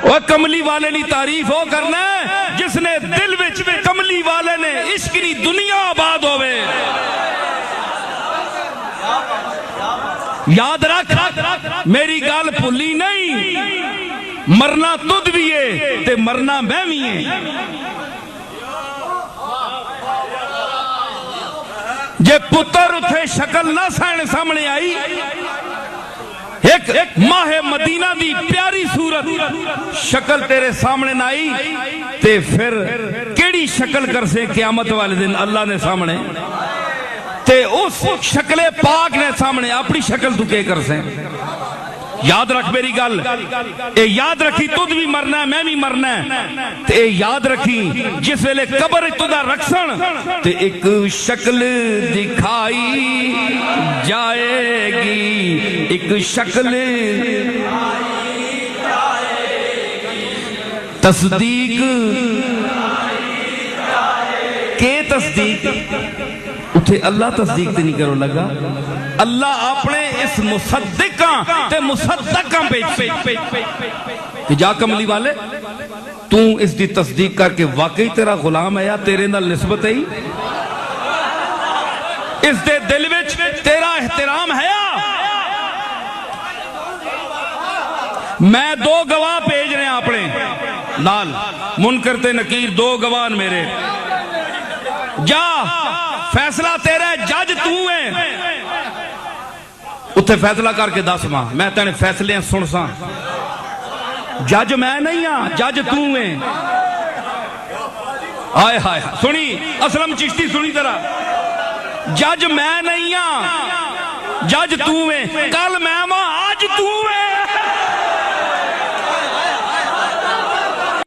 وہ کملی والے نی تعریف ہو کرنا ہے جس نے دل وچ کملی والے نے عشق نی دنیا آباد ہوئے. یاد رکھ میری گال بھولی نہیں، مرنا تجھ بھی ہے تے مرنا میں بھی ہے. جے پتر اتھے شکل نہ سامنے آئی، ایک ماہ مدینہ دی پیاری صورت شکل تیرے سامنے نہ آئی تے پھر کیڑی شکل کر سے قیامت والے دن اللہ نے سامنے تے اس شکل پاک نے سامنے اپنی شکل تو کے کر سے. یاد رکھ میری گل، اے یاد رکھی تُد بھی مرنا ہے میں بھی مرنا ہے. تے اے یاد رکھی جس ویلے قبر تُدہ رکھسن تے ایک شکل دکھائی جائے گی، ایک شکل تصدیق کے تصدیق اتھے اللہ تصدیق تے نہیں کرو لگا. اللہ اپنے اس مصدقاں تے مصدقاں پیچ کہ جا کملی والے تو اس دی تصدیق کر کے واقعی تیرا غلام ہے یا تیرے نال نسبت ہے، اس دے دل وچ تیرا احترام ہے. میں دو گواہ بھیج رہے ہیں اپنے نال، منکر تے نکیر دو گواہ میرے. جا فیصلہ تیرے جج تو ہے، اتھے فیصلہ کر کے دس ماں میں تینے فیصلے سن ساں. جج میں نہیں ہاں، جج تو ہے. آئے ہائے سنی اسلم چشتی سنی ترہ، جج میں نہیں ہاں، جج تو ہے. کل میں ماں آج تو